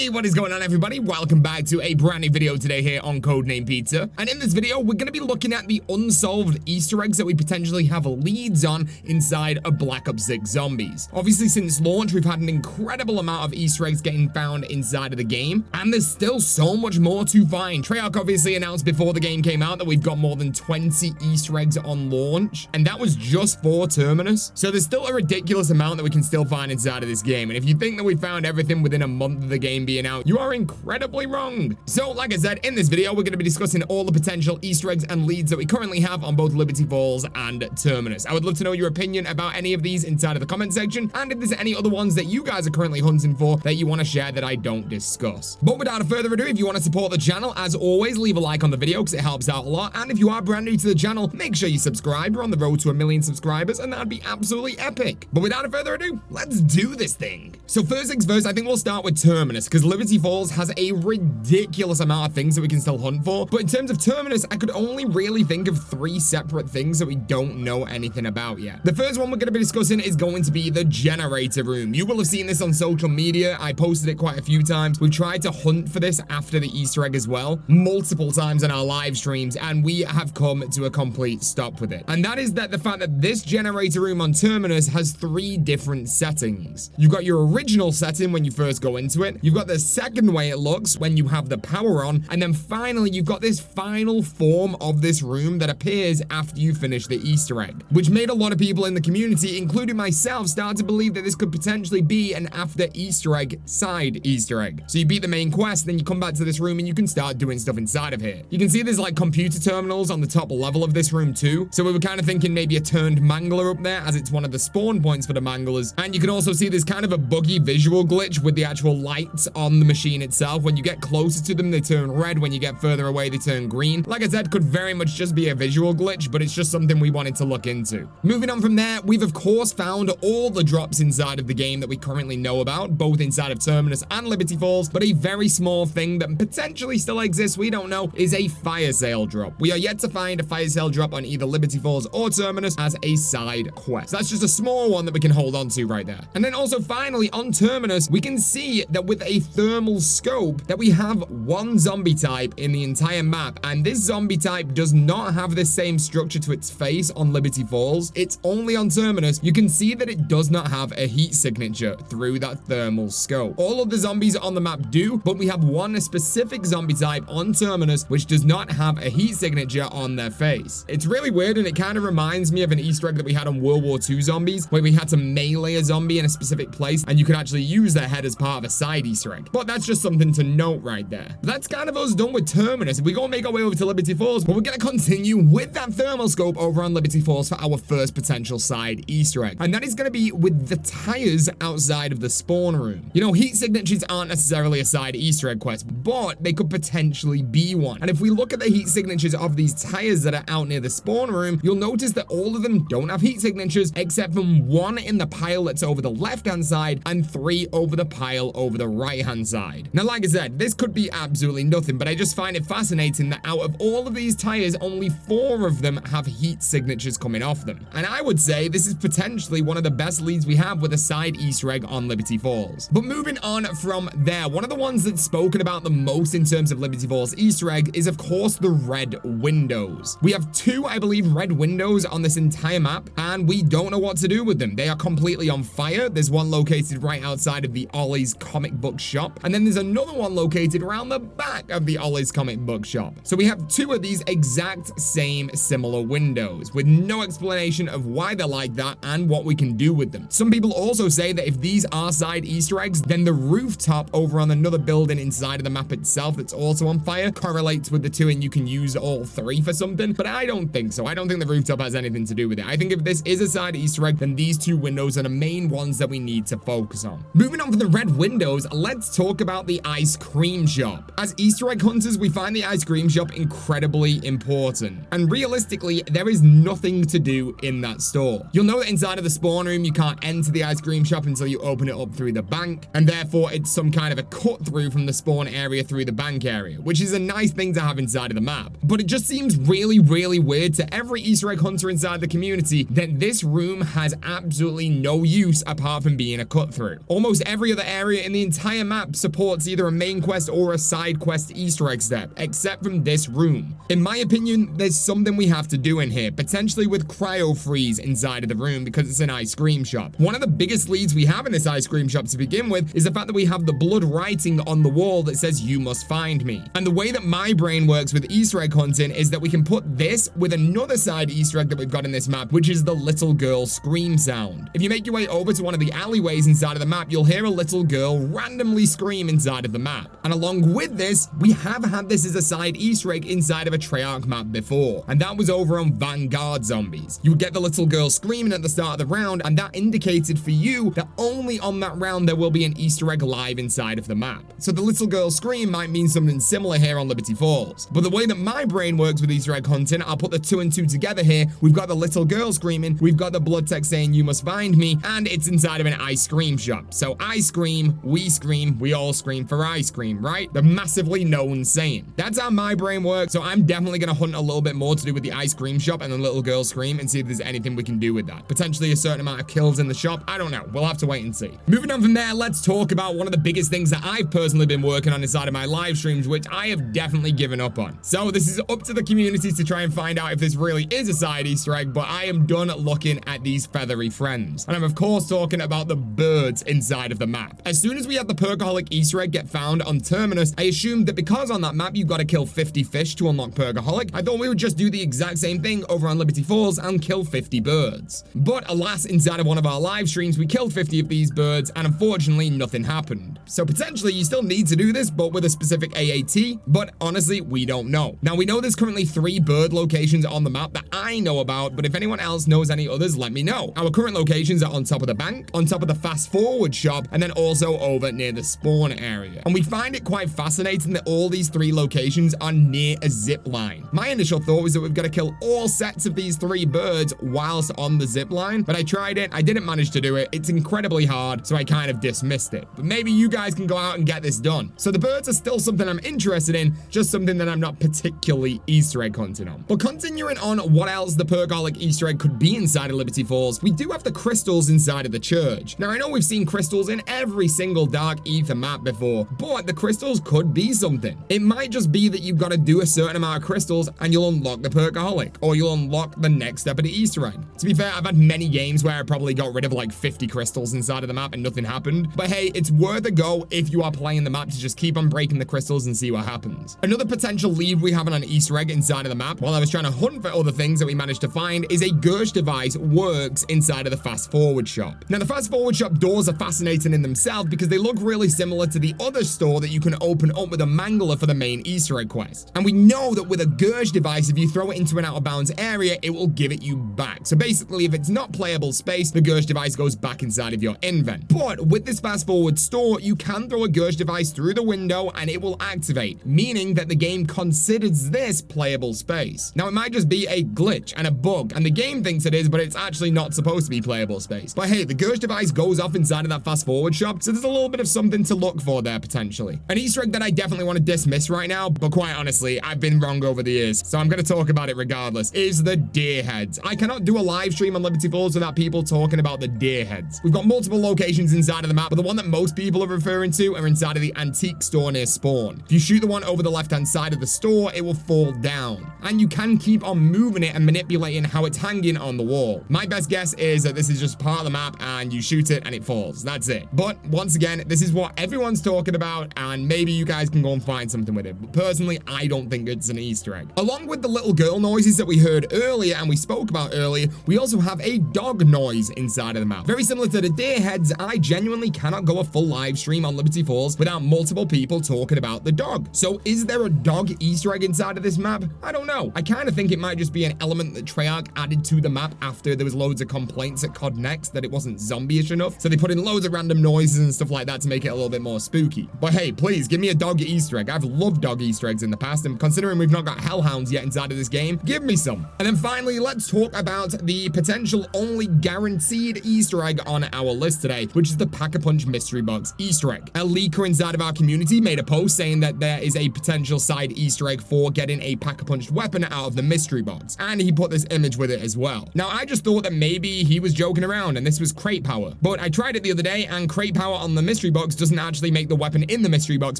Hey, what is going on, everybody? Welcome back to a brand new video today here on CodeNamePizza. And in this video, we're going to be looking at the unsolved Easter eggs that we potentially have leads on inside of Black Ops 6 Zombies. Obviously, since launch, we've had an incredible amount of Easter eggs getting found inside of the game, and there's still so much more to find. Treyarch obviously announced before the game came out that we've got more than 20 Easter eggs on launch, and that was just for Terminus. So there's still a ridiculous amount that we can still find inside of this game, and if you think that we found everything within a month of the game being out, you are incredibly wrong. So like I said, in this video, we're going to be discussing all the potential Easter eggs and leads that we currently have on both Liberty Falls and Terminus. I would love to know your opinion about any of these inside of the comment section, and if there's any other ones that you guys are currently hunting for that you want to share that I don't discuss. But without further ado, if you want to support the channel, as always, leave a like on the video because it helps out a lot, and if you are brand new to the channel, make sure you subscribe. We're on the road to 1 million subscribers, and that'd be absolutely epic. But without further ado, let's do this thing. So first things first, I think we'll start with Terminus, because Liberty Falls has a ridiculous amount of things that we can still hunt for. But in terms of Terminus, I could only really think of 3 separate things that we don't know anything about yet. The first one we're going to be discussing is going to be the generator room. You will have seen this on social media. I posted it quite a few times. We've tried to hunt for this after the Easter egg as well, multiple times on our live streams, and we have come to a complete stop with it. And that is that the fact that this generator room on Terminus has 3 different settings. You've got your original setting when you first go into it. You've got the second way it looks when you have the power on, and then finally you've got this final form of this room that appears after you finish the Easter egg, which made a lot of people in the community, including myself, start to believe that this could potentially be an after Easter egg side Easter egg. So you beat the main quest, then you come back to this room and you can start doing stuff inside of here. You can see there's like computer terminals on the top level of this room too, so we were kind of thinking maybe a turned mangler up there, as it's one of the spawn points for the manglers. And you can also see there's kind of a buggy visual glitch with the actual lights on the machine itself. When you get closer to them, they turn red. When you get further away, they turn green. Like I said, could very much just be a visual glitch, but it's just something we wanted to look into. Moving on from there, we've of course found all the drops inside of the game that we currently know about, both inside of Terminus and Liberty Falls, but a very small thing that potentially still exists, we don't know, is a fire sale drop. We are yet to find a fire sale drop on either Liberty Falls or Terminus as a side quest. So that's just a small one that we can hold on to right there. And then also finally on Terminus, we can see that with a thermal scope that we have one zombie type in the entire map, and this zombie type does not have the same structure to its face on Liberty Falls. It's only on Terminus. You can see that it does not have a heat signature through that thermal scope. All of the zombies on the map do, but we have one specific zombie type on Terminus which does not have a heat signature on their face. It's really weird, and it kind of reminds me of an Easter egg that we had on World War II Zombies, where we had to melee a zombie in a specific place and you could actually use their head as part of a side Easter egg. But that's just something to note right there. But that's kind of us done with Terminus. We're gonna make our way over to Liberty Falls, but we're gonna continue with that thermal scope over on Liberty Falls for our first potential side Easter egg, and that is gonna be with the tires outside of the spawn room. You know, heat signatures aren't necessarily a side Easter egg quest, but they could potentially be one. And if we look at the heat signatures of these tires that are out near the spawn room, you'll notice that all of them don't have heat signatures except from 1 in the pile that's over the left-hand side and 3 over the pile over the right-hand side. Now, like I said, this could be absolutely nothing, but I just find it fascinating that out of all of these tires, only 4 of them have heat signatures coming off them. And I would say this is potentially one of the best leads we have with a side Easter egg on Liberty Falls. But moving on from there, one of the ones that's spoken about the most in terms of Liberty Falls Easter egg is of course the red windows. We have 2, I believe, red windows on this entire map, and we don't know what to do with them. They are completely on fire. There's one located right outside of the Ollie's comic book shop, and then there's another one located around the back of the Ollie's comic book shop. So we have 2 of these exact same similar windows with no explanation of why they're like that and what we can do with them. Some people also say that if these are side Easter eggs, then the rooftop over on another building inside of the map itself that's also on fire correlates with the 2 and you can use all 3 for something, but I don't think so. I don't think the rooftop has anything to do with it. I think if this is a side Easter egg, then these 2 windows are the main ones that we need to focus on. Moving on from the red windows, let's talk about the ice cream shop. As Easter egg hunters, we find the ice cream shop incredibly important, and realistically, there is nothing to do in that store. You'll know that inside of the spawn room, you can't enter the ice cream shop until you open it up through the bank, and therefore it's some kind of a cut through from the spawn area through the bank area, which is a nice thing to have inside of the map. But it just seems really weird to every Easter egg hunter inside the community that this room has absolutely no use apart from being a cut through. Almost every other area in the entire map supports either a main quest or a side quest Easter egg step, except from this room. In my opinion, there's something we have to do in here, potentially with cryo freeze inside of the room because it's an ice cream shop. One of the biggest leads we have in this ice cream shop to begin with is the fact that we have the blood writing on the wall that says "You must find me." And the way that my brain works with Easter egg hunting is that we can put this with another side Easter egg that we've got in this map, which is the little girl scream sound. If you make your way over to one of the alleyways inside of the map, you'll hear a little girl randomly scream inside of the map. And along with this, we have had this as a side Easter egg inside of a Treyarch map before, and that was over on Vanguard Zombies. You would get the little girl screaming at the start of the round, and that indicated for you that only on that round there will be an Easter egg live inside of the map. So the little girl scream might mean something similar here on Liberty Falls. But the way that my brain works with Easter egg hunting, I'll put the 2 and 2 together here. We've got the little girl screaming, we've got the blood text saying "You must find me," and it's inside of an ice cream shop. So I scream, we all scream for ice cream, right? The massively known saying. That's how my brain works, so I'm definitely gonna hunt a little bit more to do with the ice cream shop and the little girl scream and see if there's anything we can do with that. Potentially a certain amount of kills in the shop, I don't know. We'll have to wait and see. Moving on from there, let's talk about one of the biggest things that I've personally been working on inside of my live streams, which I have definitely given up on. So this is up to the community to try and find out if this really is a side Easter egg, but I am done looking at these feathery friends. And I'm of course talking about the birds inside of the map. As soon as we had the Perkaholic Easter egg get found on Terminus, I assumed that because on that map you've got to kill 50 fish to unlock Perkaholic, I thought we would just do the exact same thing over on Liberty Falls and kill 50 birds. But alas, inside of one of our live streams, we killed 50 of these birds, and unfortunately nothing happened. So potentially you still need to do this, but with a specific AAT, but honestly, we don't know. Now we know there's currently 3 bird locations on the map that I know about, but if anyone else knows any others, let me know. Our current locations are on top of the bank, on top of the fast forward shop, and then also over near the spawn area. And we find it quite fascinating that all these 3 locations are near a zip line. My initial thought was that we've got to kill all sets of these 3 birds whilst on the zip line, but I tried it, I didn't manage to do it. It's incredibly hard, so I kind of dismissed it. But maybe you guys can go out and get this done. So the birds are still something I'm interested in, just something that I'm not particularly Easter egg hunting on. But continuing on what else the Perkaholic Easter egg could be inside of Liberty Falls, we do have the crystals inside of the church. Now I know we've seen crystals in every single Dark Ether map before, but the crystals could be something. It might just be that you've got to do a certain amount of crystals and you'll unlock the Perkaholic, or you'll unlock the next step of the Easter egg. To be fair, I've had many games where I probably got rid of like 50 crystals inside of the map and nothing happened. But hey, it's worth a go if you are playing the map to just keep on breaking the crystals and see what happens. Another potential lead we have on an Easter egg inside of the map, while I was trying to hunt for other things that we managed to find, is a Gersh device works inside of the fast forward shop. Now the fast forward shop doors are fascinating in themselves because they look really similar to the other store that you can open up with a mangler for the main Easter egg quest. And we know that with a Gersh device, if you throw it into an out of bounds area, it will give it you back. So basically, if it's not playable space, the Gersh device goes back inside of your invent. But with this fast forward store, you can throw a Gersh device through the window and it will activate, meaning that the game considers this playable space. Now it might just be a glitch and a bug, and the game thinks it is, but it's actually not supposed to be playable space. But hey, the Gersh device goes off inside of that fast forward shop, so there's a little bit of something to look for there potentially. An Easter egg that I definitely want to dismiss right now, but quite honestly, I've been wrong over the years, so I'm going to talk about it regardless, is the deer heads. I cannot do a live stream on Liberty Falls without people talking about the deer heads. We've got multiple locations inside of the map, but the one that most people are referring to are inside of the antique store near spawn. If you shoot the one over the left-hand side of the store, it will fall down, and you can keep on moving it and manipulating how it's hanging on the wall. My best guess is that this is just part of the map and you shoot it and it falls. That's it. But once again, this is what everyone's talking about, and maybe you guys can go and find something with it. But personally, I don't think it's an Easter egg. Along with the little girl noises that we heard earlier and we spoke about earlier, we also have a dog noise inside of the map. Very similar to the deer heads, I genuinely cannot go a full live stream on Liberty Falls without multiple people talking about the dog. So is there a dog Easter egg inside of this map? I don't know. I kind of think it might just be an element that Treyarch added to the map after there was loads of complaints at CodeNamePizza that it wasn't zombie-ish enough. So they put in loads of random noises and stuff like that to make it a little bit more spooky. But hey, please give me a dog Easter egg. I've loved dog Easter eggs in the past, and considering we've not got hellhounds yet inside of this game, give me some. And then finally, let's talk about the potential only guaranteed Easter egg on our list today, which is the Pack-a-Punch mystery box Easter egg. A leaker inside of our community made a post saying that there is a potential side Easter egg for getting a Pack-a-Punched weapon out of the mystery box, and he put this image with it as well. Now I just thought that maybe he was joking around and this was crate power, but I tried it the other day and crate power on the mystery box box doesn't actually make the weapon in the mystery box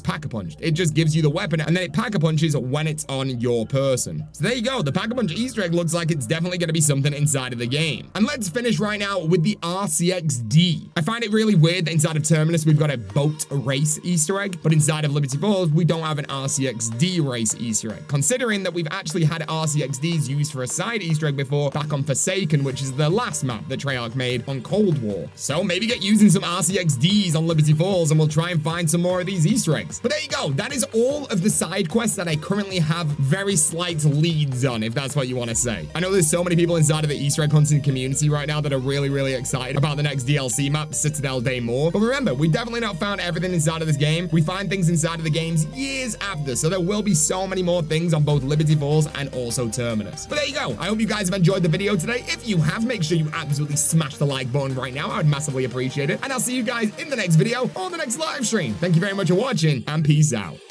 pack-a-punched. It just gives you the weapon, and then it pack-a-punches when it's on your person. So there you go. The pack-a-punch Easter egg looks like it's definitely going to be something inside of the game. And let's finish right now with the RCXD. I find it really weird that inside of Terminus, we've got a boat race Easter egg, but inside of Liberty Falls, we don't have an RCXD race Easter egg, considering that we've actually had RCXDs used for a side Easter egg before back on Forsaken, which is the last map that Treyarch made on Cold War. So maybe get using some RCXDs on Liberty Falls and we'll try and find some more of these Easter eggs. But there you go. That is all of the side quests that I currently have very slight leads on, if that's what you want to say. I know there's so many people inside of the Easter egg hunting community right now that are really excited about the next DLC map, Citadel Day More. But remember, we definitely not found everything inside of this game. We find things inside of the games years after, so there will be so many more things on both Liberty Falls and also Terminus. But there you go. I hope you guys have enjoyed the video today. If you have, make sure you absolutely smash the like button right now. I would massively appreciate it. And I'll see you guys in the next video or the next live stream. Thank you very much for watching, and peace out.